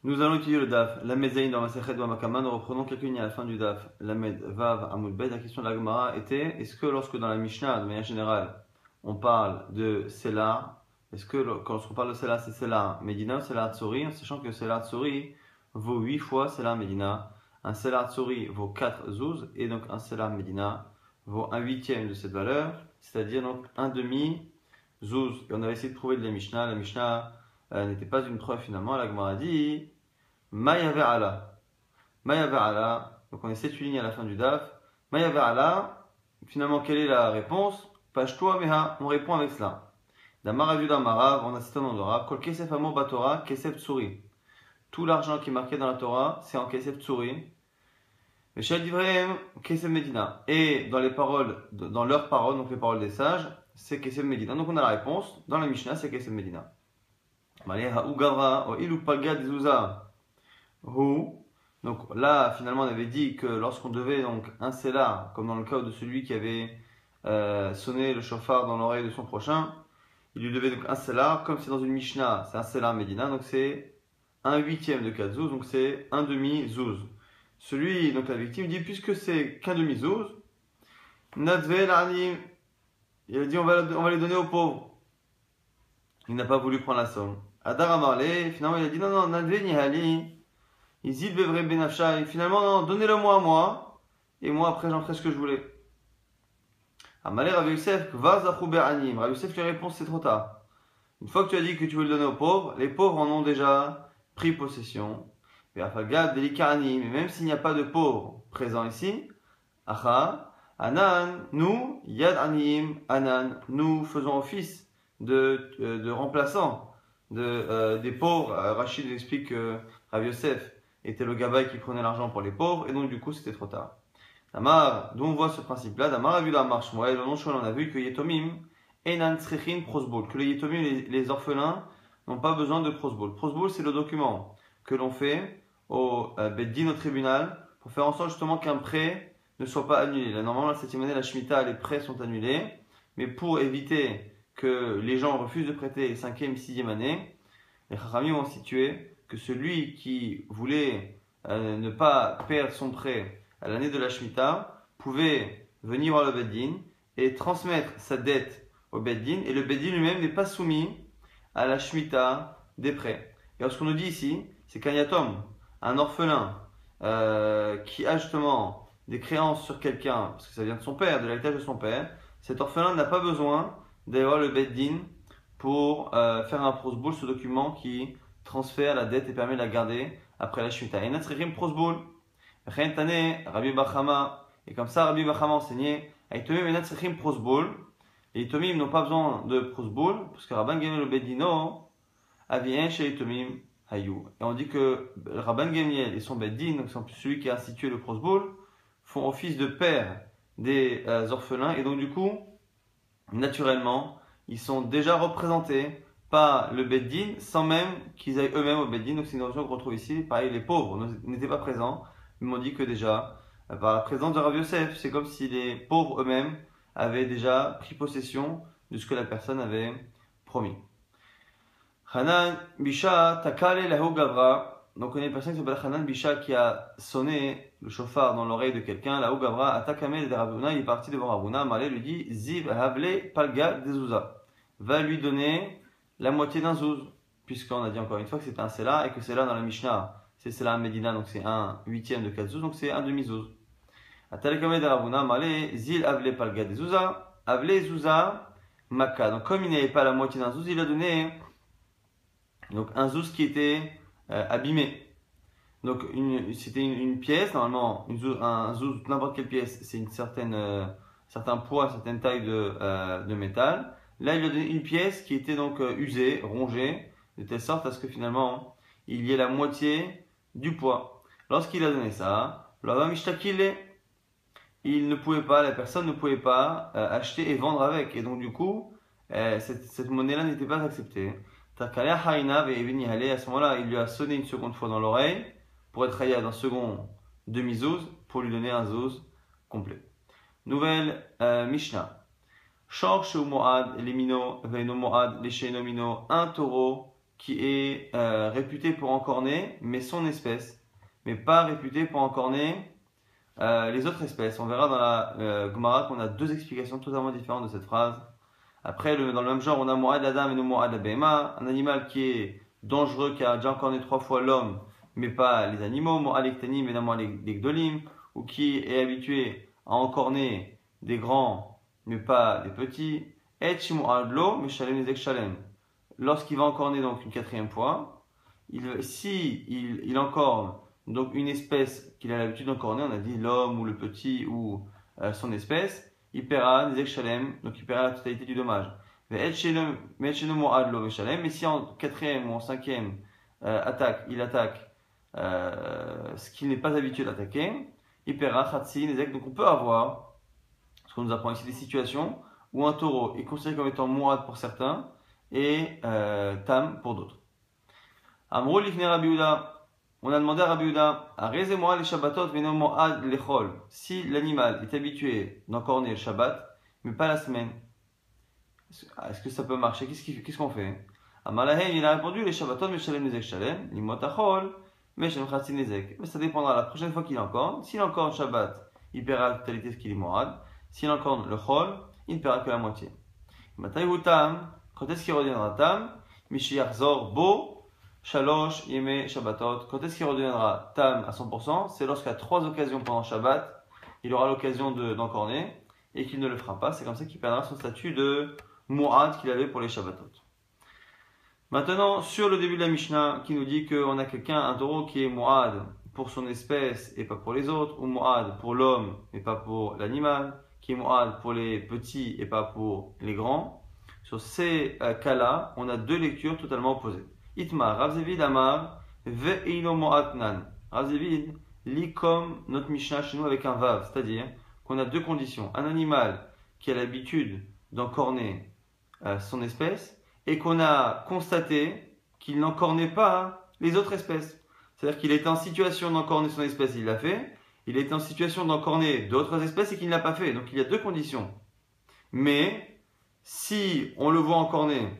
Nous allons étudier le DAF, la Mezaïn dans Masechet Bamakama. Nous reprenons quelques lignes à la fin du DAF. La Med Vav Amud Bet. La question de la Gemara était est-ce que lorsque dans la Mishnah, de manière générale, on parle de Sela, est-ce que lorsqu'on parle de Sela, c'est Sela Medina ou Sela Tsori, en sachant que Sela Tsori vaut 8 fois Sela Medina. Un Sela Tsori vaut 4 zouz, et donc un Sela Medina vaut un huitième de cette valeur, c'est-à-dire donc un demi zouz. Et on avait essayé de trouver de la Mishnah. La Mishnah n'était pas une preuve finalement. La Gemara dit Maya ve'ala. Maya ve'ala. Donc on est 7 lignes à la fin du DAF. Maya ve'ala. Finalement, quelle est la réponse? Pashtua meha. On répond avec cela. Damaravu damarav. On a cité un nom de Rav. Kol kesef amo batora. Kesef tsuri. Tout l'argent qui est marqué dans la Torah, c'est en kesef tsuri. Meshal divrem kesef medina. Et dans les paroles, dans leurs paroles, donc les paroles des sages, c'est kesef medina. Donc on a la réponse. Dans la Mishnah, c'est kesef medina. Malé ha'u gavra. O ilu paga dezouza. Donc là, finalement, on avait dit que lorsqu'on devait donc un sélar, comme dans le cas de celui qui avait sonné le chauffard dans l'oreille de son prochain, il lui devait donc un sélar, comme c'est dans une Mishnah, c'est un sélar Médina, donc c'est un huitième de 4 zouz, donc c'est un demi zouz. Celui, donc la victime, dit puisque c'est qu'un demi zouz, nadve l'anim, il a dit on va les donner aux pauvres. Il n'a pas voulu prendre la somme. Adar Amarle, finalement il a dit non, nadve nihali. Izid bevre benafshay. Finalement, non, donnez-le-moi à moi. Et moi, après, j'en ferai ce que je voulais. Amalé Rav Yosef, kvazachu be'anim. Rav Yosef lui répond, c'est trop tard. Une fois que tu as dit que tu veux le donner aux pauvres, les pauvres en ont déjà pris possession. Et afagad delikaranim. Et même s'il n'y a pas de pauvres présents ici, acha, anan, nous, yad anim, anan, nous faisons office de remplaçants des pauvres. Rachid explique que Rav Yosef était le gabaï qui prenait l'argent pour les pauvres, et donc du coup c'était trop tard. Damar, d'où on voit ce principe-là, Damar a vu la marche, moi, et le non-chouan, on a vu que Yetomim, Enan Tsrechin Prosbol, que les Yetomim, les orphelins, n'ont pas besoin de Prosbol. Prosbol, c'est le document que l'on fait au Beddin, au tribunal, pour faire en sorte justement qu'un prêt ne soit pas annulé. Là, normalement, la 7e année, la Shemitah, les prêts sont annulés, mais pour éviter que les gens refusent de prêter les 5e, 6e année, les Chachamim ont situé que celui qui voulait ne pas perdre son prêt à l'année de la Shemitah pouvait venir voir le Beddin et transmettre sa dette au Beddin, et le Beddin lui-même n'est pas soumis à la Shemitah des prêts. Et ce qu'on nous dit ici, c'est qu'un yatom, un orphelin qui a justement des créances sur quelqu'un, parce que ça vient de son père, de l'héritage de son père, cet orphelin n'a pas besoin d'aller voir le Beddin pour faire un prosboul, ce document qui transfère la dette et permet de la garder après la Shemitah. Et Natsririm prosboul. Rabbi Bachama. Et comme ça, Rabbi Bachama enseignait Aitomim et Natsririm prosboul. Les Itomim n'ont pas besoin de prosboul, parce que Rabban Gamliel le Bedino avien chez Itomim Hayou. Et on dit que Rabban Gamliel et son Beddin, donc celui qui a institué le prosboul, font office de père des orphelins, et donc du coup, naturellement, ils sont déjà représentés par le Beddin sans même qu'ils aillent eux-mêmes au Beddin. Donc c'est une notion qu'on retrouve ici. Pareil, les pauvres n'étaient pas présents, mais m'ont dit que déjà, par la présence de Rav Yosef, c'est comme si les pauvres eux-mêmes avaient déjà pris possession de ce que la personne avait promis. Hanan Bisha Takale Lahu Gavra. Donc on a une personne qui s'appelle Hanan Bisha qui a sonné le chauffard dans l'oreille de quelqu'un. Lahu Gavra Atakame de Ravuna. Il est parti devant Ravuna. Malé lui dit Ziv Havle Palga Dezouza. Va lui donner la moitié d'un zouz, puisqu'on a dit encore une fois que c'est un séla, et que c'est là dans la Mishnah, c'est séla Medina, donc c'est un huitième de 4 zouz, donc c'est un demi zouz. Atalekame de Ravuna, malé, zil avle palga de zouza, avle zouza, maka. Donc comme il n'avait pas la moitié d'un zouz, il a donné donc un zouz qui était abîmé. Donc c'était une pièce, normalement, un zouz, n'importe quelle pièce, c'est une certain poids, une certaine taille de métal. Là, il a donné une pièce qui était donc usée, rongée, de telle sorte à ce que finalement, il y ait la moitié du poids. Lorsqu'il a donné ça, il ne pouvait pas, la personne ne pouvait pas acheter et vendre avec. Et donc du coup, cette monnaie-là n'était pas acceptée. À ce moment-là, il lui a sonné une seconde fois dans l'oreille pour être rayé d'un second demi-zouz pour lui donner un zouz complet. Nouvelle Mishnah. Shor Sheu Moad, les mino, Veino Moad, les Sheino mino, un taureau qui est réputé pour encorner, mais son espèce, mais pas réputé pour encorner les autres espèces. On verra dans la Gemara qu'on a deux explications totalement différentes de cette phrase. Après, dans le même genre, on a Mo'ad Adam et Mo'ad Abema, un animal qui est dangereux, qui a déjà encorné 3 fois l'homme, mais pas les animaux, Mo'ad Ektanim et Mo'ad Ekdolim, ou qui est habitué à encorner des grands, mais pas des petits. Et Mo'ad Lo, Meshalem Nezek Shalem. Lorsqu'il va encorner donc une 4e fois, il encorne donc une espèce qu'il a l'habitude d'encorner, on a dit l'homme ou le petit ou son espèce, il paiera des shalem, donc il paiera la totalité du dommage. Mais si en 4e ou en 5e attaque, il attaque ce qu'il n'est pas habitué d'attaquer, il paiera khatsi, nezek. Donc on peut avoir, ce qu'on nous apprend ici, des situations où un taureau est considéré comme étant mourad pour certains et tam pour d'autres. Amrou l'ifne Rabbi Yehuda. On a demandé à Rabbi Yehuda, Arezez-moi les Shabbatot veno mo'ad lechol. Si l'animal est habitué d'encorner le Shabbat, mais pas la semaine, est-ce que ça peut marcher? Qu'est-ce qu'on fait? Amalahen, il a répondu, les Shabbatot meshalem nezek shalem, limotachol, meshalem chatzi nezek. Mais ça dépendra la prochaine fois qu'il encorne. S'il encorne le Shabbat, il paiera la totalité de ce qu'il est mo'ad. S'il encorne le chol, il ne paiera que la moitié. Matayhu tam, quand est-ce qu'il reviendra tam? Mishiachzor bo. Shalosh, Yeme, Shabbatot. Quand est-ce qu'il redeviendra tam à 100%? C'est lorsqu'à 3 occasions pendant Shabbat, il aura l'occasion d'encorner et qu'il ne le fera pas. C'est comme ça qu'il perdra son statut de Mu'ad qu'il avait pour les Shabbatot. Maintenant, sur le début de la Mishnah qui nous dit qu'on a un taureau qui est Mu'ad pour son espèce et pas pour les autres, ou Mu'ad pour l'homme et pas pour l'animal, qui est Mu'ad pour les petits et pas pour les grands. Sur ces cas-là, on a deux lectures totalement opposées. Itmar, Rav Zevid Amar, Ve'ino Mo'atnan. Rav Zevid lit comme notre Mishnah chez nous avec un Vav, c'est-à-dire qu'on a deux conditions. Un animal qui a l'habitude d'encorner son espèce et qu'on a constaté qu'il n'encornait pas les autres espèces. C'est-à-dire qu'il était en situation d'encorner son espèce, il l'a fait. Il était en situation d'encorner d'autres espèces et qu'il ne l'a pas fait. Donc il y a deux conditions. Mais si on le voit encorner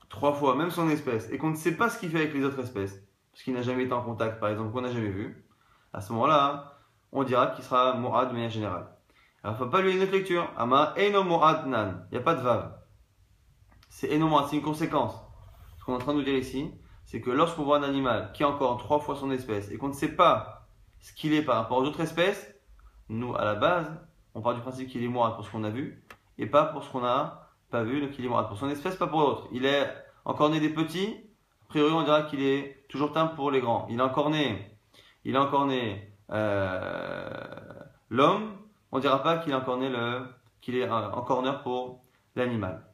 3 fois, même son espèce, et qu'on ne sait pas ce qu'il fait avec les autres espèces, parce qu'il n'a jamais été en contact, par exemple, qu'on n'a jamais vu, à ce moment-là, on dira qu'il sera Mo'ad de manière générale. Alors, il ne faut pas lui une autre lecture. Ama Eno Mo'ad Nan. Il n'y a pas de vav. C'est Eno Mo'ad, c'est une conséquence. Ce qu'on est en train de nous dire ici, c'est que lorsqu'on voit un animal qui a encore 3 fois son espèce, et qu'on ne sait pas ce qu'il est par rapport aux autres espèces, nous, à la base, on part du principe qu'il est Mo'ad pour ce qu'on a vu, et pas pour ce qu'on n'a pas vu, donc il est Mo'ad pour son espèce, pas pour l'autre. Il est encorné des petits, a priori on dira qu'il est toujours tam pour les grands. Il a encorné l'homme, on ne dira pas qu'il est encorneur pour l'animal.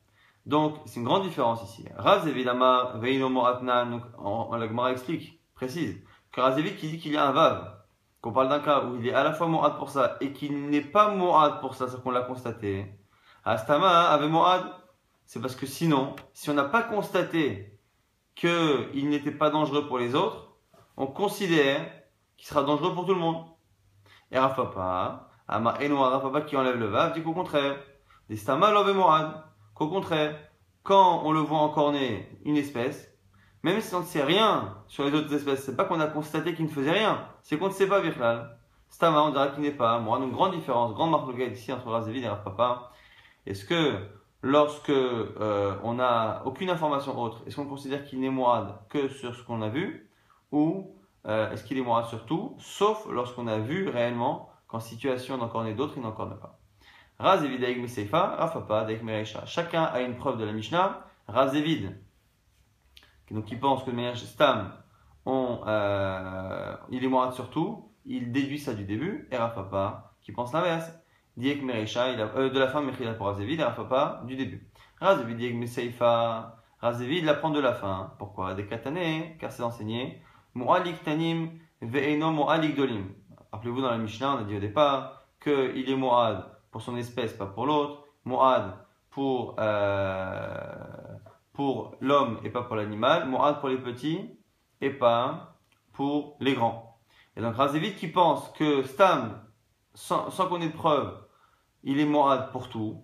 Donc c'est une grande différence ici. Rav Zevid Amar Veino Mo'atnan, donc la Gemara explique, précise, que Rav Zevid qui dit qu'il y a un vav, qu'on parle d'un cas où il est à la fois Mo'ad pour ça et qu'il n'est pas Mo'ad pour ça, c'est qu'on l'a constaté. Astama avait Mo'ad. C'est parce que sinon, si on n'a pas constaté qu'il n'était pas dangereux pour les autres, on considère qu'il sera dangereux pour tout le monde. Et Rafapa, Ama Eno Rafapa qui enlève le vav, dit qu'au contraire, des Stama Love et Mo'ad, qu'au contraire, quand on le voit encorner une espèce, même si on ne sait rien sur les autres espèces, c'est pas qu'on a constaté qu'il ne faisait rien, c'est qu'on ne sait pas Birklal. Stama, on dira qu'il n'est pas Mo'ad. Donc grande différence, grande marque locale ici entre Rav Zevid et Rafapa. Est-ce que lorsque on n'a aucune information autre, est-ce qu'on considère qu'il n'est Mo'ad que sur ce qu'on a vu, ou est-ce qu'il est Mo'ad sur tout, sauf lorsqu'on a vu réellement qu'en situation d'encorner d'autres, il n'encorne pas. Rav Zevid avec Miseifa, Rafapa avec Mereisha. Chacun a une preuve de la Mishnah. Rav Zevid, donc qui pense que de manière stam, il est Mo'ad sur tout, il déduit ça du début, et Rafapa qui pense l'inverse. Diek Mereisha, de la fin, Mechila pour Rav Zevid, et Rafapa du début. Rav Zevid, Diek Meseifa, Rav Zevid, il apprend de la fin. Pourquoi? Des katané, car c'est enseigné. Mo'alik tanim, ve'eno mo'alik dolim. Rappelez-vous dans la Mishnah, on a dit au départ qu'il est Mo'ad pour son espèce, pas pour l'autre. Mo'ad pour l'homme et pas pour l'animal. Mo'ad pour les petits et pas pour les grands. Et donc Rav Zevid qui pense que Stam, sans qu'on ait de preuve, il est Mo'ad pour tout.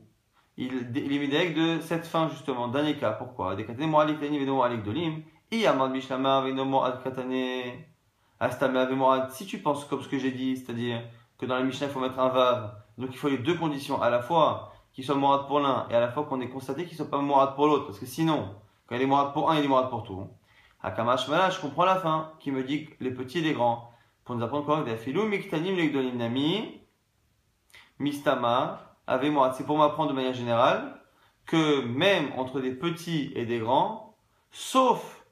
Il est médaillé de cette fin justement, dernier cas. Pourquoi? Des Mo'alik tanim ve'eno mo'alik dolim. Si tu penses comme ce que j'ai dit, c'est-à-dire que dans la Mishnah il faut mettre un vav, donc il faut les deux conditions, à la fois qu'il soit morad pour l'un et à la fois qu'on ait constaté qu'il ne soit pas morad pour l'autre, parce que sinon, quand il est morad pour un, il est morad pour tout. Hakamash Mala, je comprends la fin, qui me dit que les petits et les grands, pour nous apprendre quoi, Mistama, Ave Morad. C'est pour m'apprendre de manière générale que même entre des petits et des grands, sauf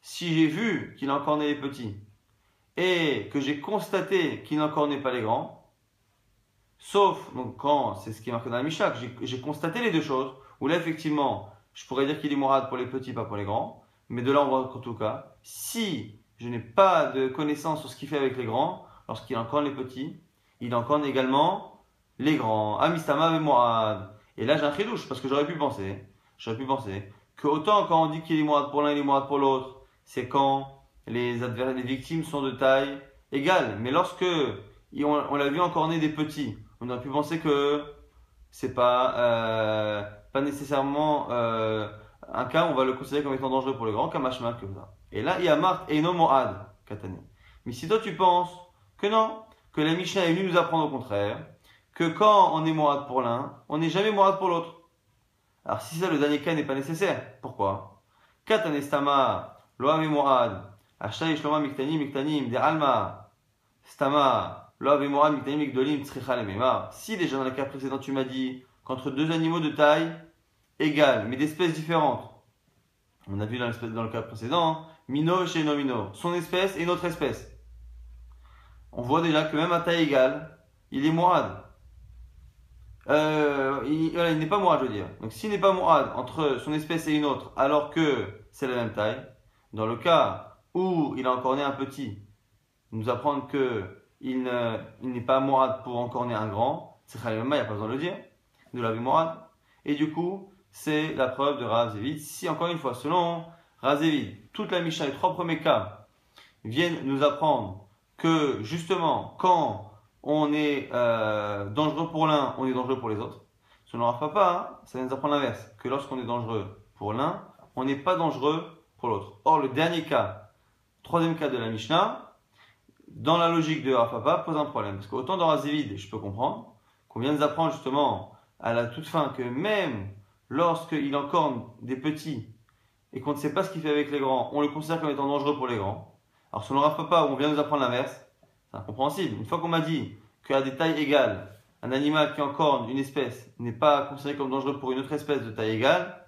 si j'ai vu qu'il encore né les petits et que j'ai constaté qu'il encore n'est pas les grands, sauf donc quand c'est ce qui est marqué dans la Mishnah, que j'ai constaté les deux choses, où là effectivement je pourrais dire qu'il est morad pour les petits, pas pour les grands, mais de là on voit qu'en tout cas, si je n'ai pas de connaissance sur ce qu'il fait avec les grands, lorsqu'il encore les petits, il encore également les grands. Amistama avec morad. Et là j'ai un chidouche, parce que j'aurais pu penser que autant quand on dit qu'il est morad pour l'un, il est morad pour l'autre, c'est quand les victimes sont de taille égale. Mais lorsque on l'a vu encore né des petits, on aurait pu penser que c'est pas nécessairement un cas où on va le considérer comme étant dangereux pour le grand, kamashma que ça. Et là, il y a Marthe et no mo'ad, katane. Mais si toi tu penses que non, que la Mishnah est venue nous apprendre au contraire, que quand on est mo'ad pour l'un, on n'est jamais mo'ad pour l'autre. Alors si ça, le dernier cas n'est pas nécessaire, pourquoi? Katane stama, lo'ave mo'ad, ashay shloma miktanim, de alma, stama, lo'ave mo'ad, miktanim, mikdolim, tzricha lemema. Si déjà dans le cas précédent tu m'as dit qu'entre deux animaux de taille égale, mais d'espèces différentes, on a vu dans le cas précédent, mino chez no mino, son espèce et notre espèce. On voit déjà que même à taille égale, il est mo'ad. Il n'est pas mourad, je veux dire. Donc s'il n'est pas mourad entre son espèce et une autre, alors que c'est la même taille, dans le cas où il a encore né un petit, nous apprendre qu'il n'est pas mourad pour encore né un grand, c'est khalimama, il n'y a pas besoin de le dire, de la vie mourad. Et du coup, c'est la preuve de Rav Zévid. Si encore une fois, selon Rav Zévid, toute la Mishnah, les trois premiers cas, viennent nous apprendre que justement, quand on est dangereux pour l'un, on est dangereux pour les autres. Selon Rav Papa, ça vient nous apprendre l'inverse, que lorsqu'on est dangereux pour l'un, on n'est pas dangereux pour l'autre. Or, le dernier cas, troisième cas de la Mishnah, dans la logique de Rav Papa, pose un problème. Parce qu'autant dans Rav Zévid, je peux comprendre, qu'on vient nous apprendre justement à la toute fin que même lorsqu'il encorne des petits et qu'on ne sait pas ce qu'il fait avec les grands, on le considère comme étant dangereux pour les grands. Alors selon Rav Papa, on vient nous apprendre l'inverse, c'est incompréhensible. Une fois qu'on m'a dit qu'à des tailles égales, un animal qui encorne une espèce n'est pas considéré comme dangereux pour une autre espèce de taille égale,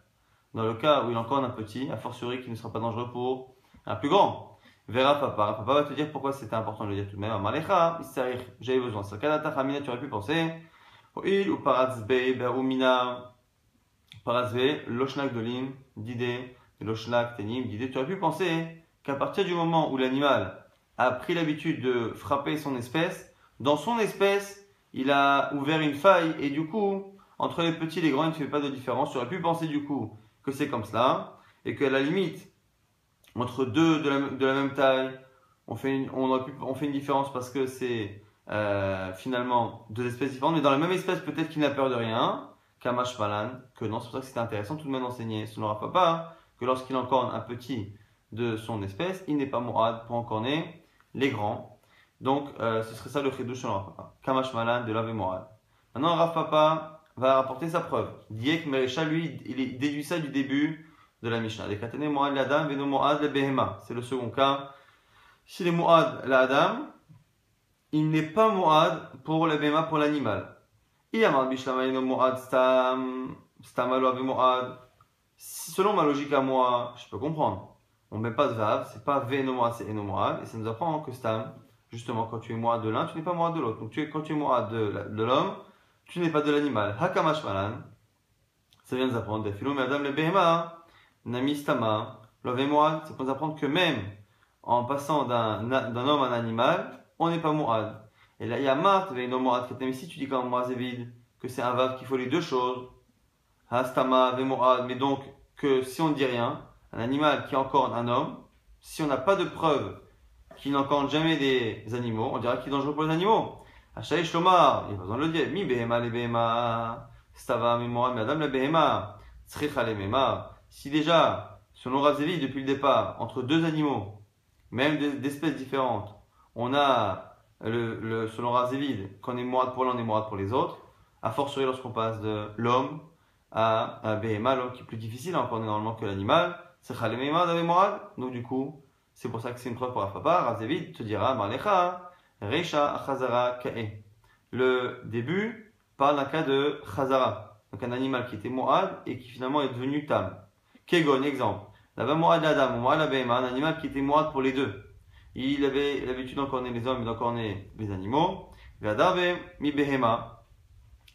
dans le cas où il encorne un petit, a fortiori qu'il ne sera pas dangereux pour un plus grand. Verra Papa. Papa va te dire pourquoi c'était important de le dire tout de même. Amalecha, j'avais besoin. Sakadata Hamina, tu aurais pu penser. Il ou Paratzbe, Berumina, Paratzbe, Loshnak Dolim, Didé, Loshnak Tenim, Didé. Tu aurais pu penser qu'à partir du moment où l'animal a pris l'habitude de frapper son espèce, dans son espèce, il a ouvert une faille et du coup, entre les petits et les grands, il ne fait pas de différence. Tu aurais pu penser du coup que c'est comme cela et qu'à la limite, entre deux de la même taille, on fait une différence parce que c'est finalement deux espèces différentes, mais dans la même espèce, peut-être qu'il n'a peur de rien, Kamash Malan, que non, c'est pour ça que c'était intéressant tout de même d'enseigner, selon Rav Papa, que lorsqu'il encorne un petit de son espèce, il n'est pas mourad pour encorner les grands. Donc, ce serait ça le chidouche selon Rav Papa. Kamash Malan de l'Ave Mourad. Maintenant, Rav Papa va rapporter sa preuve. Diek Merecha, lui, il déduit ça du début de la Mishnah. Les Katane Mourad l'Adam, Veno Mourad le Behema. C'est le second cas. S'il est Mourad l'Adam, il n'est pas Mourad pour le Behema, pour l'animal. Iyamad Bishlama Eno Mourad Stam, Stamalo Ave Mourad. Selon ma logique à moi, je peux comprendre. On ne met pas de Vav, c'est pas Veno Mourad, c'est Eno Mourad. Et ça nous apprend que Stam, justement, quand tu es Mourad de l'un, tu n'es pas Mourad de l'autre. Donc quand tu es Mourad de l'homme, tu n'es pas de l'animal. Hakamash Malan, ça vient nous apprendre. Filou Madame le Behema, Nami Stama, l'Ave Mourad, ça peut nous apprendre que même en passant d'un homme à un animal, on n'est pas Mourad. Et là, il y a Marthe, Veino Mourad, mais si tu dis comme moi, Zévid, que c'est un Vav qu'il faut les deux choses, Hastama, Vemourad, mais donc que si on ne dit rien, un animal qui encorne un homme, si on n'a pas de preuve qu'il n'encorne jamais des animaux, on dira qu'il est dangereux pour les animaux. Hachaï Shlomar, il n'y a pas besoin de le dire. Mi Behema le Behema, Stava, Memourad, Madame la Behema, Tzricha le Mema. Si déjà selon Rav Zevid, depuis le départ, entre deux animaux, même d'espèces différentes, on a, selon Rav Zevid, qu'on est mourad pour l'un, on est mourad pour les autres, a fortiori lorsqu'on passe de l'homme à Behema, l'homme qui est plus difficile à encorner normalement que l'animal, c'est Chalemema d'Ave Mourad, donc du coup, c'est pour ça que c'est une preuve pour Rav Papa. Rav Zevid te dira, Marlecha, Reisha, Chazara, Ka'e. Le début parle d'un cas de Chazara, donc un animal qui était Mourad et qui finalement est devenu Tam. Kegon, exemple. Là-bas, Mourad Adam ou Mourad Behema, un animal qui était Mourad pour les deux. Il avait l'habitude d'encorner les hommes et d'encorner les animaux. Vadabe mi Behema.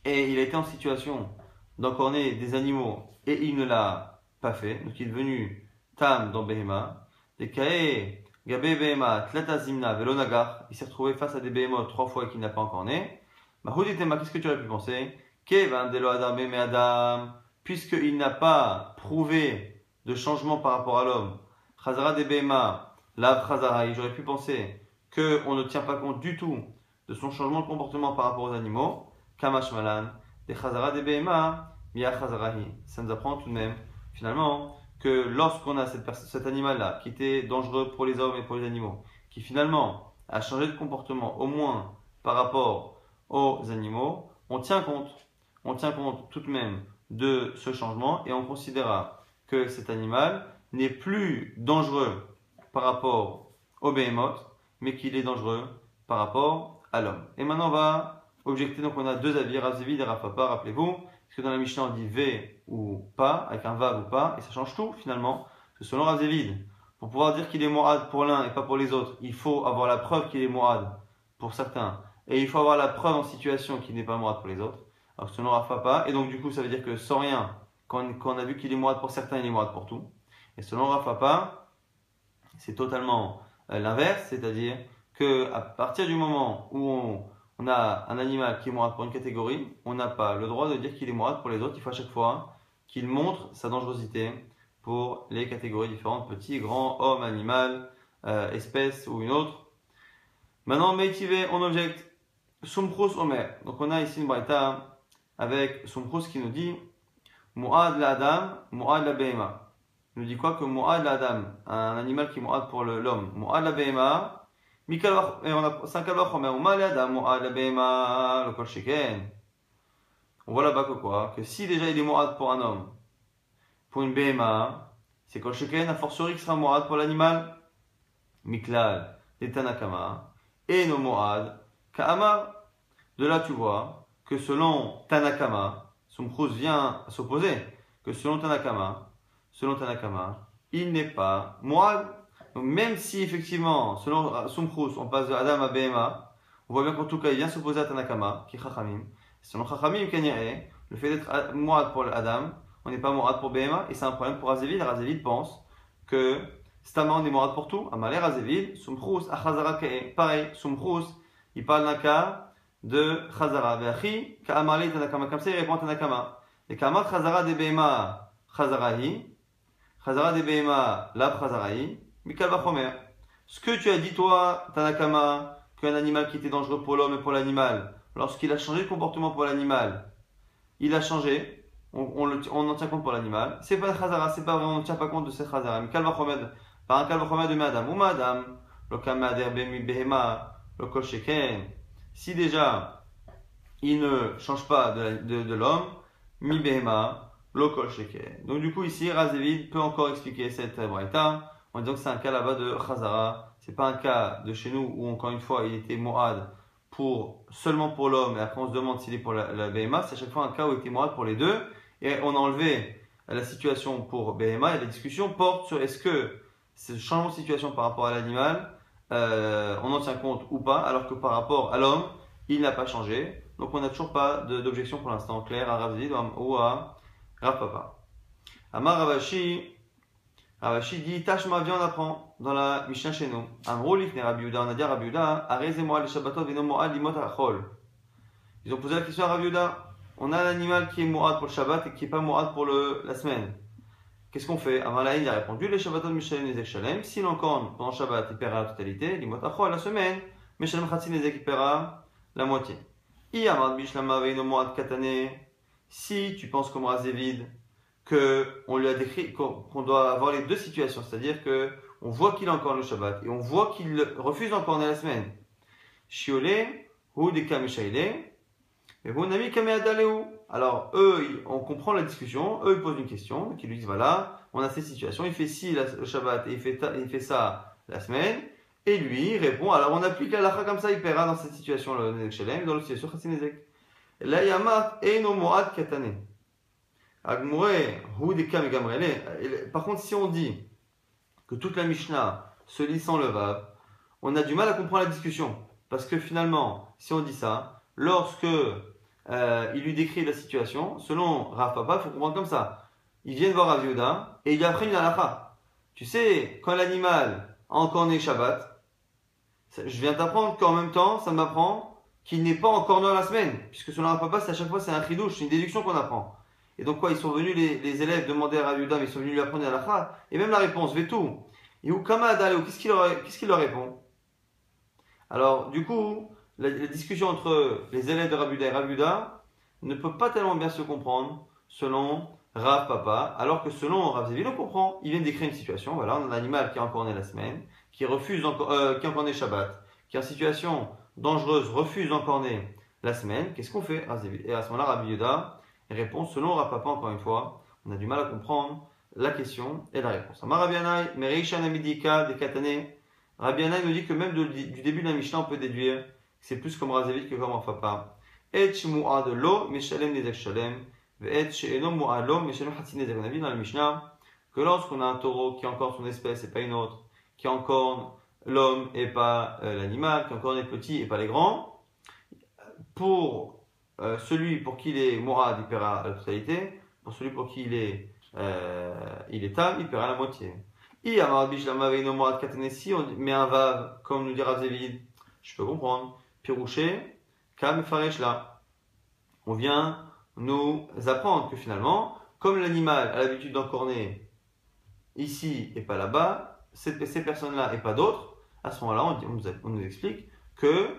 Et il a été en situation d'encorner des animaux et il ne l'a pas fait. Donc il est devenu Tam dans Behema. Des Kae, Gabe Behema, Tlata Zimna, Velonagar. Il s'est retrouvé face à des Behemoth 3 fois et qu'il n'a pas encorné. Mahuditema, qu'est-ce que tu aurais pu penser? Kevan Delo Adam Beme Adam. Puisqu'il n'a pas prouvé de changement par rapport à l'homme. Chazara de Behema, Lav Chazara. J'aurais pu penser qu'on ne tient pas compte du tout de son changement de comportement par rapport aux animaux. Kamash Malan, des Chazara de Behema, Mia Chazarahi. Ça nous apprend tout de même, finalement, que lorsqu'on a cet animal-là, qui était dangereux pour les hommes et pour les animaux, qui finalement a changé de comportement, au moins par rapport aux animaux, on tient compte tout de même de ce changement et on considérera que cet animal n'est plus dangereux par rapport au behemoth, mais qu'il est dangereux par rapport à l'homme. Et maintenant on va objecter, donc on a deux avis, Rav Zevid et Rav Papa, rappelez-vous, parce que dans la Mishnah on dit V ou pas, avec un Vav ou pas, et ça change tout finalement, parce que selon Rav Zevid, pour pouvoir dire qu'il est Mourad pour l'un et pas pour les autres, il faut avoir la preuve qu'il est Mourad pour certains, et il faut avoir la preuve en situation qu'il n'est pas Mourad pour les autres, alors selon Rav Papa, et donc du coup ça veut dire que sans rien, quand on a vu qu'il est Mourad pour certains, il est Mourad pour tout, et selon Rav Papa, c'est totalement l'inverse, c'est-à-dire qu'à partir du moment où on a un animal qui est mourad pour une catégorie, on n'a pas le droit de dire qu'il est mourad pour les autres. Il faut à chaque fois qu'il montre sa dangerosité pour les catégories différentes, petit, grand, homme, animal, espèce ou une autre. Maintenant, Meitivé, on objecte Sumchus Omer. Donc on a ici une braïta avec Sumchus qui nous dit Mu'ad la Adam, Mu'ad la Behema. Il nous dit quoi? Que Mu'ad la Adam, un animal qui est mourad pour l'homme, Mu'ad la Behema. Et on a 5 alors, on voit là-bas que quoi? Que si déjà il est mourad pour un homme, pour une BMA, c'est kol sheken, a fortiori qui sera mourad pour l'animal. Miklal, des Tanakama, et no mourad, Ka'amar. De là tu vois que selon Tanakama, Sumchus vient à s'opposer, que selon Tanakama, il n'est pas mourad. Donc même si effectivement, selon Sumchus, on passe de Adam à Behema, on voit bien qu'en tout cas il vient s'opposer à Tanakama, qui est Chachamim. Selon Chachamim, le fait d'être Mourad pour Adam, on n'est pas Mourad pour Behema, et c'est un problème pour Razevid. Razevid pense que Stama on est Mourad pour tout. Amalé Razevid, Sumchus, Achazara Ka'e. Pareil, Sumchus, il parle d'un cas de Chazara. Ve'achi, Ka'amale Tanakama. Comme ça il répond à Tanakama. Et Ka'amat Chazara de Behema, Chazarahi. Chazara de Behema, la Chazarahi. Mikal Vachomer. Ce que tu as dit toi, Tanakama, qu'un animal qui était dangereux pour l'homme et pour l'animal, lorsqu'il a changé de comportement pour l'animal, il a changé, on en tient compte pour l'animal. C'est pas Chazara, c'est pas vrai, on ne tient pas compte de cette Chazara. Mikal Vachomer, par un Kal Vachomer de Madame ou Madame, Lokam Mader Bemi Behema, Lokol Sheken. Si déjà il ne change pas de l'homme, Mi Behema, Lokol Sheken. Donc du coup ici, Razevid peut encore expliquer cette braïta en disant que c'est un cas là-bas de Chazara. C'est pas un cas de chez nous où encore une fois il était Mourad seulement pour l'homme et après on se demande s'il est pour la Behema. C'est à chaque fois un cas où il était Mourad pour les deux et on a enlevé la situation pour Behema et la discussion porte sur est-ce que ce changement de situation par rapport à l'animal on en tient compte ou pas, alors que par rapport à l'homme il n'a pas changé. Donc on n'a toujours pas d'objection pour l'instant claire à Rav Zevid ou à Rav Papa. Amar Ravashi dit Tashma, viens on apprend dans la Mishnah chez nous. Amrou lifne Rabbi Yehuda, on a dit à Rabbi Yehuda Areze mo'al shabbatot veno mo'al limot achol. Ils ont posé la question à Rabbi Yehuda, on a un animal qui est mo'ad pour le Shabbat et qui n'est pas mo'ad pour la semaine. Qu'est-ce qu'on fait? Amalaïn a répondu les Shabbatot Mishalem Nezek Shalem. S'il encorne pendant Shabbat, il paiera la totalité. Limot achol la semaine, Mishalem Chatzi Nezek, il paiera la moitié. I amad bishlama veino mo'ad katane. Si tu penses comme Razevid qu'on lui a décrit qu'on doit avoir les deux situations, c'est-à-dire que on voit qu'il encorne le Shabbat et on voit qu'il refuse d'encorner la semaine. Shiolé, ou des Kameshaïlé, mais bon, ami Kameadaleu. Alors, eux, on comprend la discussion, eux, ils posent une question, qui lui disent voilà, on a cette situation, il fait ci le Shabbat et il fait ça la semaine, et lui, il répond alors on applique la lacha comme ça, il paiera dans cette situation le Nezek Shalem, dans la situation Chatzi Nezek. Là, Yamat, Eino Moad Katane. Agmure, ou des Kamegamrele. Par contre, si on dit que toute la Mishnah se lit sans le Vav, on a du mal à comprendre la discussion. Parce que finalement, si on dit ça, lorsque il lui décrit la situation, selon Rav Papa, il faut comprendre comme ça. Ils viennent voir Rav Yehuda et il lui apprennent une halakha. Tu sais, quand l'animal a encorné Shabbat, je viens t'apprendre qu'en même temps, ça m'apprend qu'il n'est pas encore dans la semaine. Puisque selon Rav Papa, c'est à chaque fois c'est un chidouche, c'est une déduction qu'on apprend. Et donc quoi, ils sont venus, les élèves, demander à Rav Yehuda, mais ils sont venus lui apprendre une halakha. Et même la réponse, Vetou. Et où Kama Adaleo, qu'est-ce qu'il leur répond? Alors, du coup, la discussion entre les élèves de Rav Yehuda et Rav Yehuda ne peut pas tellement bien se comprendre selon Rav Papa, alors que selon Rav Zevi, on comprend. Ils viennent décrire une situation, voilà, on a un animal qui a encorné la semaine, qui refuse qui a encorné Shabbat, qui est en situation dangereuse, refuse d'encorner la semaine. Qu'est-ce qu'on fait? Et à ce moment-là, Rav Yehuda répond selon Rav Papa, encore une fois, on a du mal à comprendre la question et la réponse. Rabbi Yannai, Mereishan Amidika, des Katane. Rabbi Yannai nous dit que même du début de la Mishnah, on peut déduire que c'est plus comme Rav Zevi que comme Rav Papa. Et Shmuad lo, Meshalem Nezek Shalem, Ve'et She'enom Mu'ad lo, Meshalem Hatzi Nezek. On a vu dans la Mishnah que lorsqu'on a un taureau qui encorne son espèce et pas une autre, qui encorne l'homme et pas l'animal, qui encorne les petits et pas les grands, pour celui pour qui il est Mu'ad, il paiera la totalité, pour celui pour qui il est tam, il paiera la moitié. Si on met un vav, comme nous dit Rav Zevi, je peux comprendre. Pirouché, kam faresh là. On vient nous apprendre que finalement, comme l'animal a l'habitude d'encorner ici et pas là-bas, ces personnes-là et pas d'autres, à ce moment-là, on nous explique que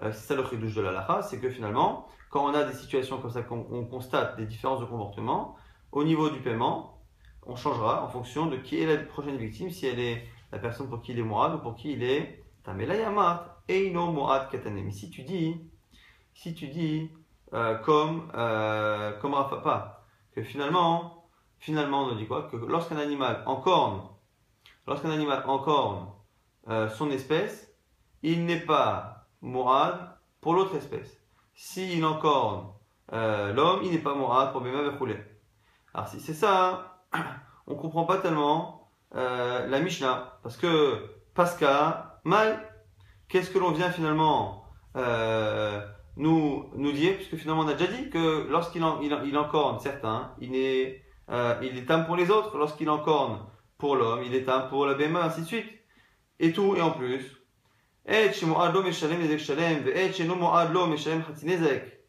c'est ça le chidouche de la lacha, c'est que finalement, quand on a des situations comme ça, qu'on constate des différences de comportement, au niveau du paiement, on changera en fonction de qui est la prochaine victime, si elle est la personne pour qui il est moad ou pour qui il est tamelayamat, eino moad katanem. Si tu dis comme Rav Papa, que finalement on nous dit quoi? Que lorsqu'un animal encorne son espèce, il n'est pas moad pour l'autre espèce. S'il encorne l'homme, il n'est pas moad pour Bema Vechoulé. Alors si c'est ça, on ne comprend pas tellement la Mishnah, parce que Pasca, mal, qu'est-ce que l'on vient finalement nous dire, puisque finalement on a déjà dit que lorsqu'il encorne certains, il est tam pour les autres, lorsqu'il encorne pour l'homme, il est tam pour la béma, ainsi de suite. Et tout, et en plus, et shemu'ad lo meshalem nezek shalem, ve'et sheno mu'ad lo meshalem chatzi nezek.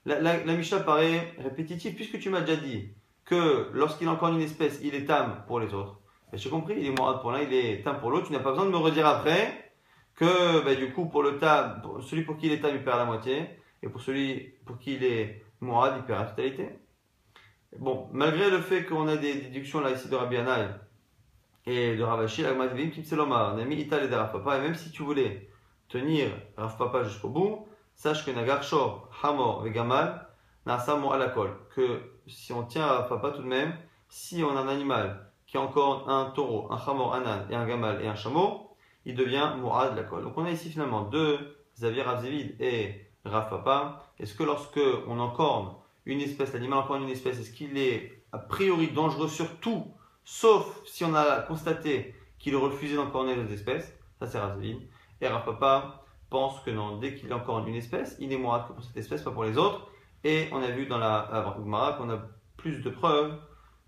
La Mishnah paraît répétitive puisque tu m'as déjà dit que lorsqu'il encorne une espèce, il est tam pour les autres. J'ai compris, il est mourad pour l'un, il est tam pour l'autre. Tu n'as pas besoin de me redire après que du coup pour le tam, celui pour qui il est tam, il perd la moitié, et pour celui pour qui il est mourad, il perd la totalité. Bon, malgré le fait qu'on a des déductions là ici de Rabbi Yannai et de Rav Ashi, on a mis Ital et de Rav Papa, et même si tu voulais tenir Rav Papa jusqu'au bout, sache que Nagar Shor, Hamor et Gamal, Nasamo Alakol, que si on tient Rav Papa tout de même, si on a un animal qui a encore un taureau, un Hamor, un âne et un Gamal et un chameau, il devient Mourad Lakol. Donc on a ici finalement deux Xavier Rav Zevid et Rav Papa. Est-ce que lorsque on encorne une espèce, l'animal encorne une espèce, est-ce qu'il est a priori dangereux sur tout, sauf si on a constaté qu'il refusait d'encorner les espèces? Ça c'est Rav Zevid. Et Rav Papa pense que non, dès qu'il encorne une espèce, il est mourad que pour cette espèce, pas pour les autres. Et on a vu dans la Gemara qu'on a plus de preuves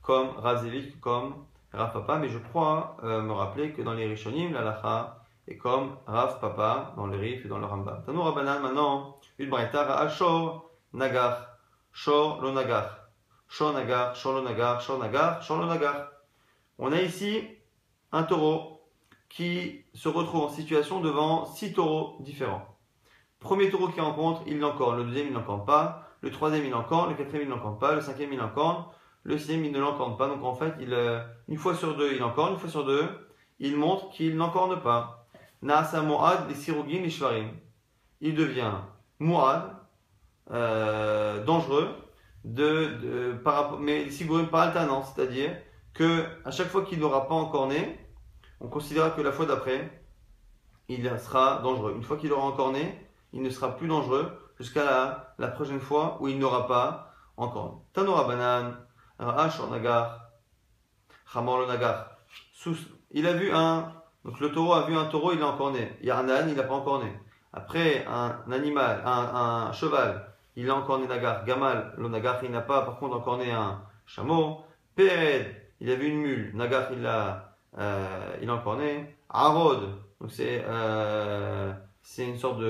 comme Rav Zevid, comme Rav Papa, mais je crois me rappeler que dans les Rishonim, la lacha est comme Rav Papa dans le Rif et dans le Rambam. Tanou Rabbanan maintenant, une braïta Ra'ashor Nagar, Shor lo Nagar, Shor Nagar, Shor lo Nagar, Shor Nagar, Shor lo Nagar. On a ici un taureau qui se retrouve en situation devant 6 taureaux différents. Premier taureau qu'il rencontre, il l'encorne. Le deuxième, il n'encorne pas. le troisième il encorne, le quatrième il n'encorne pas, le cinquième il encorne, le sixième il ne l'encorne pas. Donc en fait, une fois sur deux il encorne, une fois sur deux il montre qu'il n'encorne pas. Naasa Mu'ad les Sirugin les Shvarim. Il devient Mu'ad, dangereux, mais les Sigurim par alternance, c'est-à-dire que à chaque fois qu'il n'aura pas encorné, on considérera que la fois d'après, il sera dangereux. Une fois qu'il aura encorné, il ne sera plus dangereux jusqu'à la prochaine fois où il n'aura pas encorné. Tanora Banan, Ra'ash en Nagar, Chamor le Nagar. Il a vu donc le taureau a vu un taureau, il a encorné. Il y a un âne, il n'a pas encorné. Après, un animal, un cheval, il a encorné Nagar. Gamal, le Nagar, il n'a pas par contre encorné un chameau. Péred, il a vu une mule. Nagar, il a encorné. Arod, donc c'est une sorte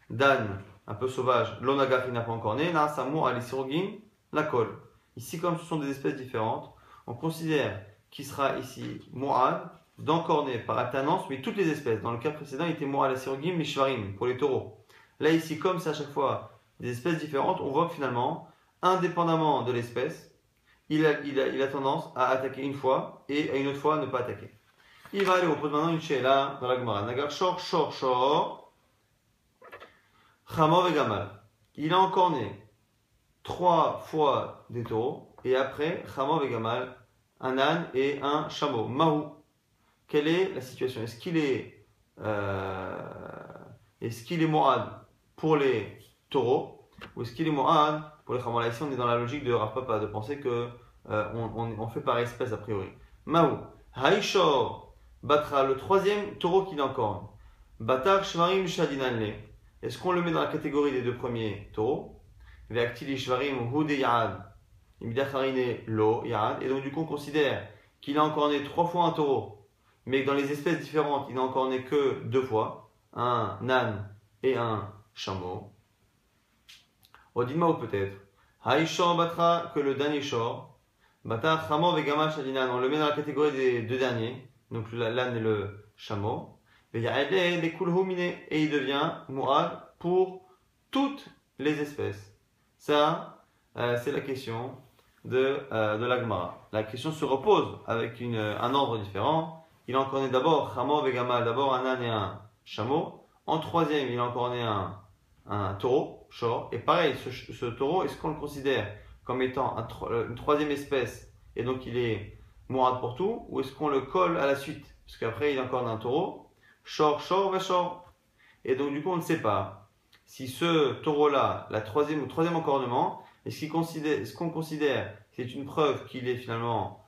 d'âne un peu sauvage. Le Nagar, il n'a pas encorné. Naasamou, Alisirogin, la colle. Ici, comme ce sont des espèces différentes, on considère qu'il sera ici Mu'ad, d'encorner par alternance, mais toutes les espèces. Dans le cas précédent, il était Mu'ad Asirogim, les Shvarim, pour les taureaux. Là, ici, comme c'est à chaque fois des espèces différentes, on voit que finalement, indépendamment de l'espèce, il a tendance à attaquer une fois et à une autre fois à ne pas attaquer. Il va aller, on pose maintenant une she'ela dans la Gemara. Nagar shor, shor, shor, Chamor et Gamal. Il a encorné 3 fois des taureaux et après, Chamor et Gamal, un âne et un chameau. Mahou. Quelle est la situation? Est-ce qu'il est Mo'ad pour les taureaux ou est-ce qu'il est Mo'ad pour les chameaux? Là, ici, on est dans la logique de Rav Papa, de penser que on fait par espèce a priori. Mahou. Haïshor Batra, le troisième taureau qu'il encorne. Batar Shvarim Shadinanle. Est-ce qu'on le met dans la catégorie des deux premiers taureaux? Ve'aktili Shvarim Hude Yad. Lo Yad. Et donc, du coup, on considère qu'il a encorné 3 fois un taureau, mais que dans les espèces différentes, il n'a encorné que 2 fois, un âne et un chameau. Odinma ou peut-être. Haïshor Batra, que le dernier shor. Bata Chamo Vegama Shadinan, on le met dans la catégorie des deux derniers, donc l'âne et le chameau. Et il devient Mu'ad pour toutes les espèces. Ça, c'est la question de la Gemara. La question se repose avec un ordre différent. Il a encorné d'abord Chamo Vegama, d'abord un âne et un chameau. En troisième, il a encorné un taureau, shor. Et pareil, ce taureau, est-ce qu'on le considère comme étant une troisième espèce et donc il est Mu'ad pour tout, ou est-ce qu'on le colle à la suite? Parce qu'après, il encorne un taureau, shor, shor, shor. Et donc, du coup, on ne sait pas si ce taureau-là, le troisième encornement, est-ce qu'on considère que c'est une preuve qu'il est finalement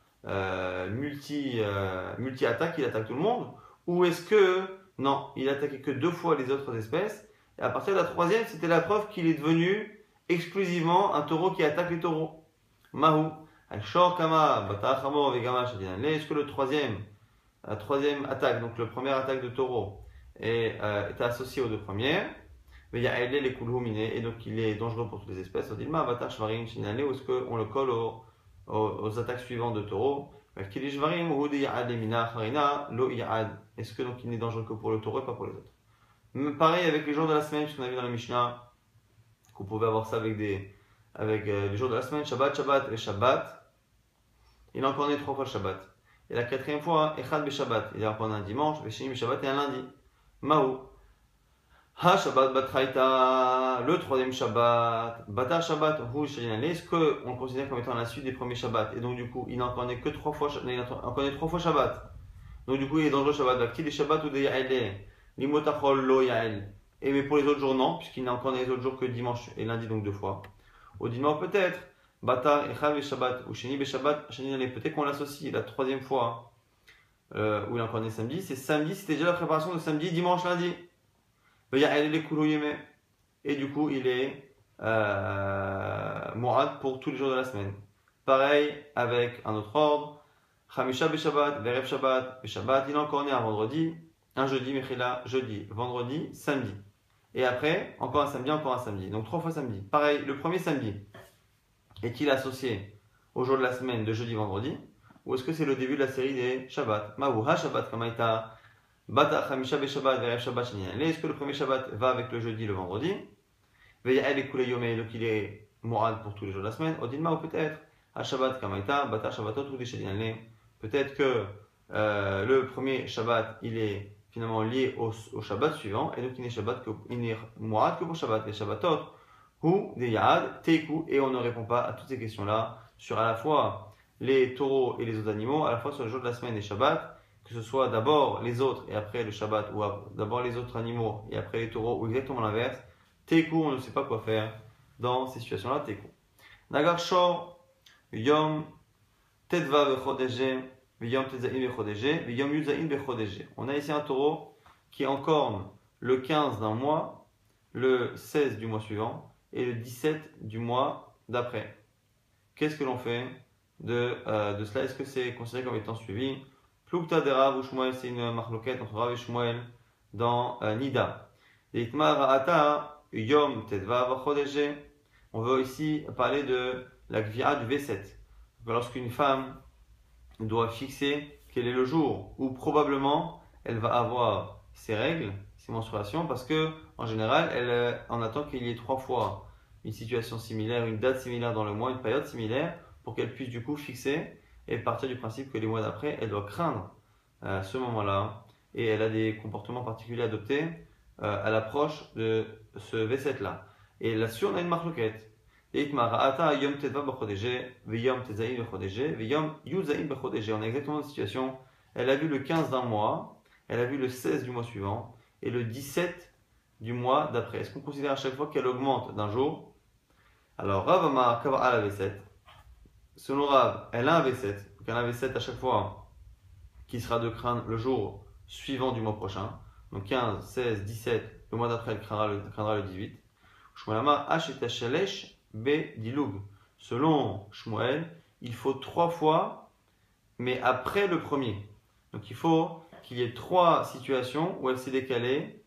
multi-attaque, il attaque tout le monde, ou est-ce que, non, il attaquait que 2 fois les autres espèces, et à partir de la troisième, c'était la preuve qu'il est devenu exclusivement un taureau qui attaque les taureaux. Mahou, Al-Shor Kama, Bata Chamo Vegama Shadinanle. Est-ce que la troisième attaque, donc la première attaque de taureau, est associée aux 2 premières? Mais il y a elle les kulhumine, et donc il est dangereux pour toutes les espèces. On dit Bata Shvarim Shadinanle, ou est-ce qu'on le colle aux attaques suivantes de taureau? Est-ce que donc il n'est dangereux que pour le taureau et pas pour les autres? Pareil avec les jours de la semaine, puisqu'on a vu dans la Mishnah qu'on pouvait avoir ça avec les jours de la semaine, Shabbat, Shabbat et Shabbat. Il a encore né 3 fois le Shabbat. Et la 4e fois, Echad be Shabbat. Il a encore un dimanche, Veshini be Shabbat et un lundi. Mahou. Ha Shabbat Batraïta, le 3e Shabbat. Bata Shabbat, Hu Shadinanle. Est-ce qu'on le considère comme étant la suite des premiers Shabbats? Et donc du coup, il n'a encore né que 3 fois, il a encore né 3 fois Shabbat. Donc du coup, il est dangereux Shabbat. Vakti des Shabbat ou des Ya'el. Limotachol lo Ya'el. Et mais pour les autres jours, non, puisqu'il n'a encore né les autres jours que dimanche et lundi, donc 2 fois. Au dimanche peut-être. Batar, Echad, Shabbat, ou Sheni, Shabbat, Sheni, peut-être qu'on l'associe la 3e fois où il a encore né samedi. C'est samedi, c'était déjà la préparation de samedi, dimanche, lundi. Et du coup, il est Mu'ad pour tous les jours de la semaine. Pareil avec un autre ordre. Chamisha Beshabbat, Verev Shabbat, Beshabbat, il a encore né un vendredi, un jeudi, Mechila, jeudi, vendredi, samedi. Et après, encore un samedi. Donc 3 fois samedi. Pareil, le premier samedi, est-il associé au jour de la semaine de jeudi, vendredi? Ou est-ce que c'est le début de la série des Shabbat? Ma'uha Shabbat Kamaita, Bata Chamisha Beshabbat, Verev Shabbat, Sheni. Est-ce que le premier Shabbat va avec le jeudi, le vendredi? Veilla'el et Koulé Yomé, donc il est Mourad pour tous les jours de la semaine. Odilma, ou peut-être, à Shabbat Kamaita, Bata Shabbatot ou des Shadinale. Peut-être que le premier Shabbat, il est finalement lié au Shabbat suivant, et donc il n'est Mourad que pour Shabbat. Les Shabbatot, ou des Yad, Teiku, et on ne répond pas à toutes ces questions-là sur à la fois les taureaux et les autres animaux, à la fois sur le jour de la semaine et Shabbat, que ce soit d'abord les autres et après le Shabbat, ou d'abord les autres animaux et après les taureaux, ou exactement l'inverse. Teiku, on ne sait pas quoi faire dans ces situations-là. Teiku. Nagar Shor, Yom Tedva Bechodeje, Yom Tedzaïn Bechodeje, Yom Yuzaïn Bechodeje. On a ici un taureau qui encorne le 15 d'un mois, le 16 du mois suivant et le 17 du mois d'après. Qu'est-ce que l'on fait de cela? Est-ce que c'est considéré comme étant suivi? Plukta de Rav ou Shmuel, c'est une marloquette entre Rav et Shmuel dans Nida. Itmar Ata Yom Tedva Vachodeje. On veut ici parler de la Gvira du V7. Lorsqu'une femme doit fixer quel est le jour où probablement elle va avoir ses règles, ses menstruations, parce que en général, elle en attend qu'il y ait 3 fois une situation similaire, une date similaire dans le mois, une période similaire, pour qu'elle puisse du coup fixer et partir du principe que les mois d'après, elle doit craindre ce moment-là et elle a des comportements particuliers adoptés à l'approche de ce V7-là. Et là-dessus, on a une marloquette. On a exactement la situation. Elle a vu le 15 d'un mois, elle a vu le 16 du mois suivant et le 17 du mois d'après. Est-ce qu'on considère à chaque fois qu'elle augmente d'un jour? Alors, Rav Amar Kava a la V7. Selon Rav, elle a un V7. Donc, elle a un V7 à chaque fois qui sera de craindre le jour suivant du mois prochain. Donc 15, 16, 17, le mois d'après, elle craindra le 18. Shmuelama Ashitashalesh Be Dilug. Selon Shmuel, il faut 3 fois, mais après le premier. Donc il faut qu'il y ait 3 situations où elle s'est décalée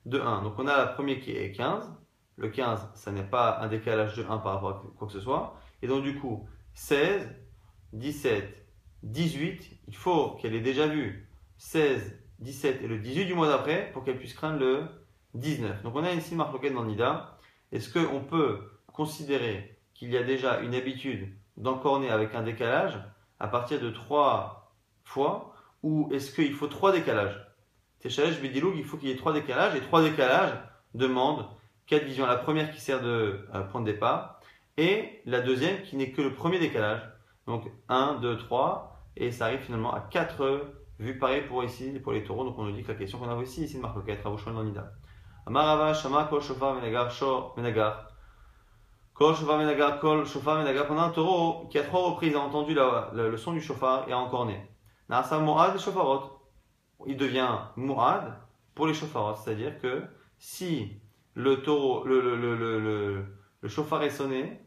de 1. Donc on a la première qui est 15. Le 15, ça n'est pas un décalage de 1 par rapport à quoi que ce soit. Et donc du coup, 16, 17, 18, il faut qu'elle ait déjà vu 16, 17 et le 18 du mois d'après pour qu'elle puisse craindre le 19. Donc on a ici une marloquette dans Nida. Est-ce qu'on peut considérer qu'il y a déjà une habitude d'encorner avec un décalage à partir de 3 fois, ou est-ce qu'il faut 3 décalages? Téchalesh Bediloug, il faut qu'il y ait 3 décalages, et 3 décalages demandent 4 visions. La première qui sert de point de départ, et la deuxième qui n'est que le premier décalage. Donc 1, 2, 3, et ça arrive finalement à 4 vues pareilles pour ici, pour les taureaux. Donc on nous dit que la question qu'on a ici, c'est une marloquette, Ravouchon dans Nida. Amarava, Shama, Kol, Shofar, Menagar, Shor, Menagar. Kol, Shofar, Menagar, Kol, Shofar, Menagar. On a un taureau qui à 3 reprises a entendu le son du shofar et a encorné. Nasa Mourad et Shofarot. Il devient Mourad pour les shofarot. C'est-à-dire que si le taureau, le shofar est sonné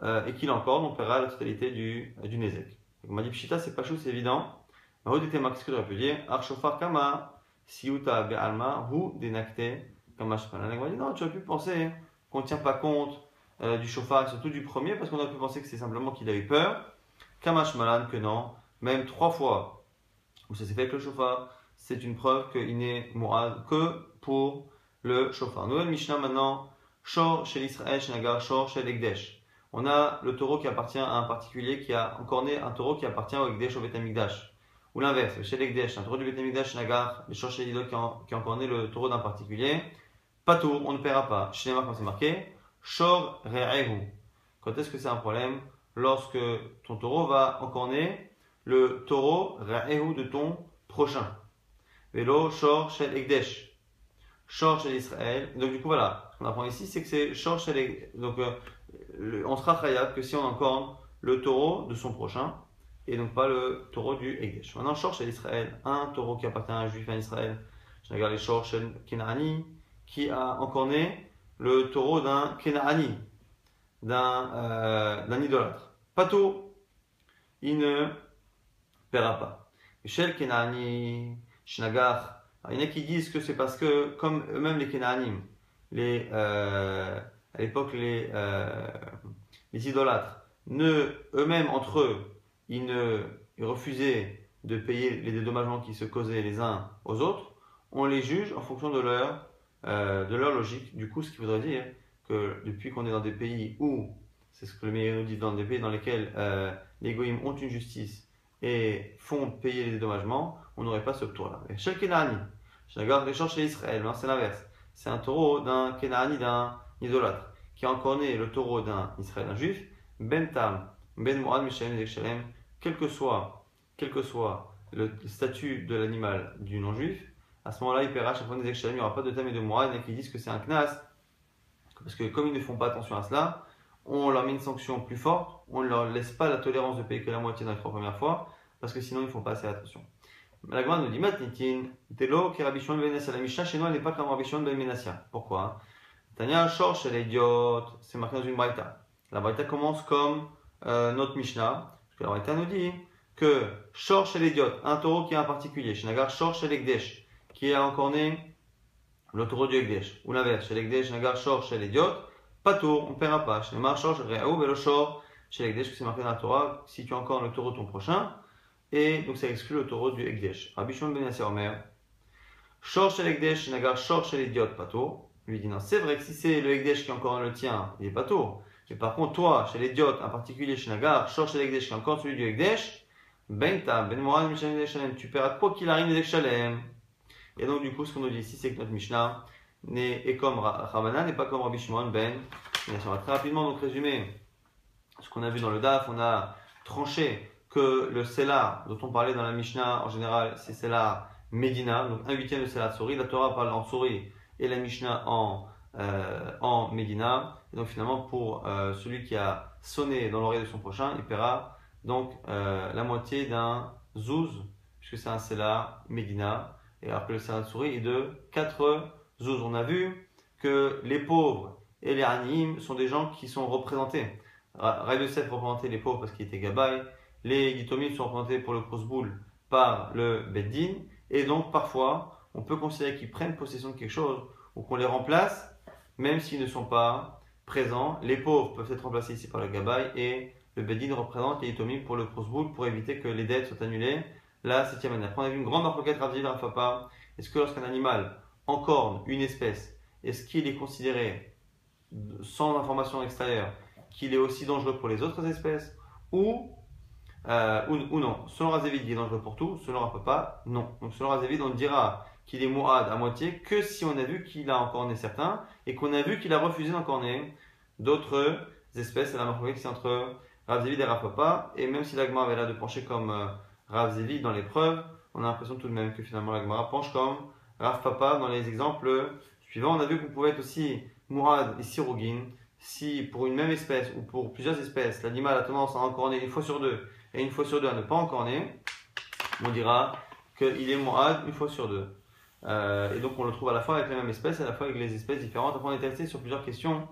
et qu'il encorne, on paiera la totalité du Nézek. On m'a dit Pshita, c'est pas chaud, c'est évident. Qu'est-ce que j'aurais pu dire? Ar Shofar Kama, Siuta Be'alma, Hu Denakte. Comme on dit, non, tu as pu penser qu'on ne tient pas compte du shofar, et surtout du premier, parce qu'on a pu penser que c'est simplement qu'il a eu peur. Kamash Malan, que non, même 3 fois où ça s'est fait avec le shofar, c'est une preuve qu'il n'est mourad que pour le shofar. Nouvelle Mishnah maintenant, Shor chez l'Israël, chez Nagar, Shor chez l'Ekdesh. On a le taureau qui appartient à un particulier qui a encorné un taureau qui appartient au Ekdesh, au Beth Amikdash. Ou l'inverse, chez l'Ekdesh, un taureau du Beth Amikdash, Nagar, le Shor chez l'Idol qui a encorné le taureau d'un particulier. Pas tout, on ne paiera pas. Chez les marques, quand c'est marqué, Shor Re'ehu. Quand est-ce que c'est un problème? Lorsque ton taureau va encorner le taureau Re'ehu de ton prochain. Vélo, Shor Shel Ekdesh. Shor Shel Israël. Donc, du coup, voilà. Ce qu'on apprend ici, c'est que c'est Shor Shel Ekdesh. Donc, on sera khayab que si on encorne le taureau de son prochain et donc pas le taureau du Ekdesh. Maintenant, Shor Shel Israël. Un taureau qui appartient à un juif en Israël. Je regarde les Shor Shel Kenaani, qui a encorné le taureau d'un Kenaani, d'un idolâtre. Pato, il ne paiera pas. Shel Kenaani, Shnagar. Il y en a qui disent que c'est parce que, comme eux-mêmes les Kenaanim, à l'époque les idolâtres, eux-mêmes entre eux, ils refusaient de payer les dédommagements qui se causaient les uns aux autres, on les juge en fonction de leur logique. Du coup, ce qui voudrait dire que depuis qu'on est dans des pays où, c'est ce que le meilleur nous dit, dans des pays dans lesquels les goïms ont une justice et font payer les dédommagements, on n'aurait pas ce tour-là. Et chez le Kenani, je regarde les champs chez Israël, c'est l'inverse. C'est un taureau d'un Kenani, d'un idolâtre, qui a encore né le taureau d'un Israël, un juif, Ben Tam, Ben Moad, Mishalem, Zekshalem, quel que soit le statut de l'animal du non-juif, à ce moment-là, il paiera chaque fois des Zekshalem, il n'y aura pas de Tam et de Moad, et qui disent que c'est un Knas, parce que comme ils ne font pas attention à cela, on leur met une sanction plus forte, on ne leur laisse pas la tolérance de payer que la moitié dans les 3 premières fois, parce que sinon ils ne font pas assez attention. La Gemara nous dit Matnitin, Telo, Rabbi Shimon ben Menassia. La Mishnah chez nous, elle n'est pas comme Rabbi Shimon ben Menassia. Pourquoi? Tanya Shor chez l'idiote, c'est marqué dans une Braïta. La Braïta commence comme notre Mishnah, parce que la Braïta nous dit que Shor chez l'idiote, un taureau qui est un particulier, chez Nagar Shor chez l'Ekdesh, qui a encore né le taureau du Ekdesh, ou l'inverse, chez l'Ekdesh, Nagar Shor chez l'idiote, pas tour, on ne paiera pas. Chez Mar Shor, chez Re'aou, Velo Shor, chez l'Ekdesh, que c'est marqué dans la Torah, si tu as encore le taureau de ton prochain. Et donc ça exclut le taureau du Ekdesh. Rabbi Shimon ben Menassia Omer, Shor shel Ekdesh, Nagar Shor shel Idiot, Patour. Lui dit non, c'est vrai que si c'est le Ekdesh qui est encore le tien, il est Patour. Mais par contre, toi, chez l'Idiot, en particulier chez Nagar, Shor shel Ekdesh qui est encore celui du Ekdesh, Ben Tam, Ben Moran, Mishalem, Zekshalem, tu paieras quoi qu'il arrive des Zekshalem. Et donc du coup, ce qu'on nous dit ici, c'est que notre Mishnah est comme Ramana, n'est pas comme Rabbi Shimon ben Menassia. On va très rapidement donc résumer ce qu'on a vu dans le Daf. On a tranché que le Sela dont on parlait dans la Mishnah, en général, c'est Sela Medina, donc 1/8 de Sela Tsori. La Torah parle en Tsori et la Mishnah en Medina. Et donc finalement, pour celui qui a sonné dans l'oreille de son prochain, il paiera donc la moitié d'un Zouz, puisque c'est un Sela Medina. Et alors que le Sela Tsori est de 4 Zouz. On a vu que les pauvres et les Aniyim sont des gens qui sont représentés. Rav Yosef représentait les pauvres parce qu'il était Gabay. Les Gitomim sont représentés pour le Prosboul par le Beddin. Et donc, parfois, on peut considérer qu'ils prennent possession de quelque chose ou qu'on les remplace, même s'ils ne sont pas présents. Les pauvres peuvent être remplacés ici par le Gabay et le Beddin représente les Gitomim pour le Prosboul pour éviter que les dettes soient annulées la 7e année. Après, on a vu une grande marquette Rav Ziv Rafapa. Est-ce que lorsqu'un animal encorne une espèce, est-ce qu'il est considéré sans information extérieure qu'il est aussi dangereux pour les autres espèces ou non? Selon Razevid, il est dangereux pour tout. Selon Rafapa, non. Donc selon Razevid, on dira qu'il est Mourad à moitié que si on a vu qu'il a encorné certains et qu'on a vu qu'il a refusé d'encorner d'autres espèces. C'est la marque c'est entre Razevid et Rafapa. Et même si l'Agma avait l'air de pencher comme Razevid dans l'épreuve, on a l'impression tout de même que finalement l'Agma penche comme Rafapa dans les exemples suivants. On a vu qu'on pouvait être aussi Mourad et Sirogin. Si pour une même espèce ou pour plusieurs espèces, l'animal a tendance à encorner une fois sur deux et une fois sur deux à ne pas encorner, on dira qu'il est Mourad une fois sur deux. Et donc on le trouve à la fois avec la même espèce et à la fois avec les espèces différentes. Après on est testé sur plusieurs questions.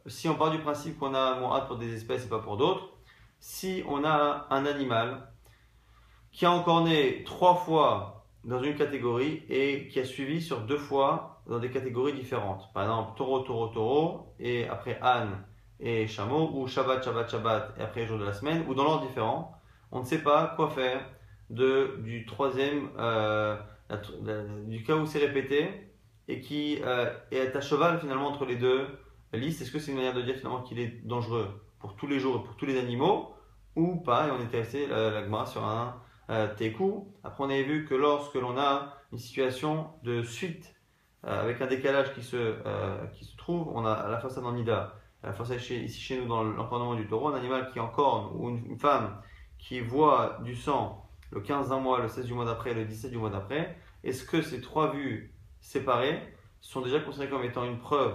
Si on part du principe qu'on a Mourad pour des espèces et pas pour d'autres, si on a un animal qui a encorné 3 fois dans une catégorie et qui a suivi sur 2 fois dans des catégories différentes. Par exemple, taureau, taureau, taureau, et après âne et chameau, ou Shabbat, Shabbat, Shabbat, et après jour de la semaine, ou dans l'ordre différent. On ne sait pas quoi faire du troisième, du cas où c'est répété, et qui est à cheval finalement entre les deux listes. Est-ce que c'est une manière de dire finalement qu'il est dangereux pour tous les jours et pour tous les animaux, ou pas? Et on était resté la Gemara sur un Tekou. Après, on avait vu que lorsque l'on a une situation de suite avec un décalage qui se trouve, on a à la fois ça dans Nida, à la fois ça ici chez nous dans l'encornement du taureau, un animal qui encorne ou une femme qui voit du sang le 15 d'un mois, le 16 du mois d'après et le 17 du mois d'après. Est-ce que ces 3 vues séparées sont déjà considérées comme étant une preuve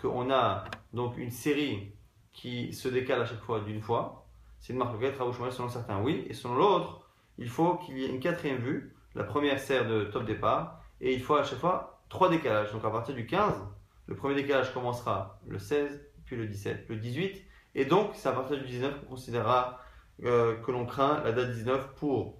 qu'on a donc une série qui se décale à chaque fois d'une fois? C'est une marque loquette, Rabbi selon certains oui, et selon l'autre, il faut qu'il y ait une 4e vue. La première sert de top départ et il faut à chaque fois 3 décalages. Donc à partir du 15, le premier décalage commencera le 16, puis le 17, le 18. Et donc c'est à partir du 19 qu'on considérera que l'on craint la date 19 pour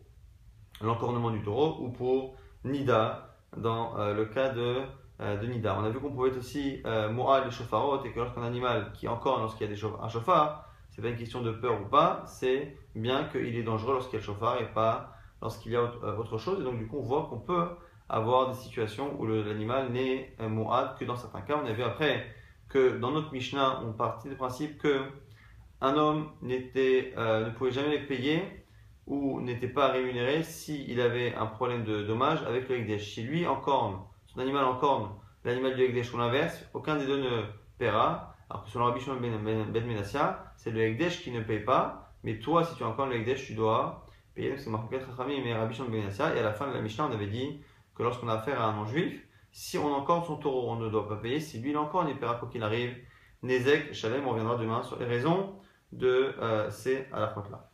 l'encornement du taureau ou pour Nida dans le cas de Nida. On a vu qu'on pouvait être aussi Mo'al et Shofarot et que lorsqu'un animal qui encorne lorsqu'il y a un shofar, c'est pas une question de peur ou pas, c'est bien qu'il est dangereux lorsqu'il y a le shofar et pas lorsqu'il y a autre chose. Et donc du coup on voit qu'on peut avoir des situations où l'animal n'est Mo'ad que dans certains cas. On a vu après que dans notre Mishnah, on partit du principe que un homme ne pouvait jamais payer ou n'était pas rémunéré s'il avait un problème de dommage avec le Hekdesh. Si lui en corne, son animal en corne, l'animal du Hekdesh ou l'inverse, aucun des deux ne paiera. Alors que selon Rabbi Shimon ben Menassia, c'est le Hekdesh qui ne paye pas, mais toi, si tu as encore le Hekdesh, tu dois payer. Donc c'est marqué Chachamim mais Rabbi Shimon ben Menassia. Et à la fin de la Mishnah, on avait dit que lorsqu'on a affaire à un non-juif, si on encorne son taureau, on ne doit pas payer. Si lui il encorne, il paiera quoi qu'il arrive. Nezek, Shalem, on reviendra demain sur les raisons de ces halachot là.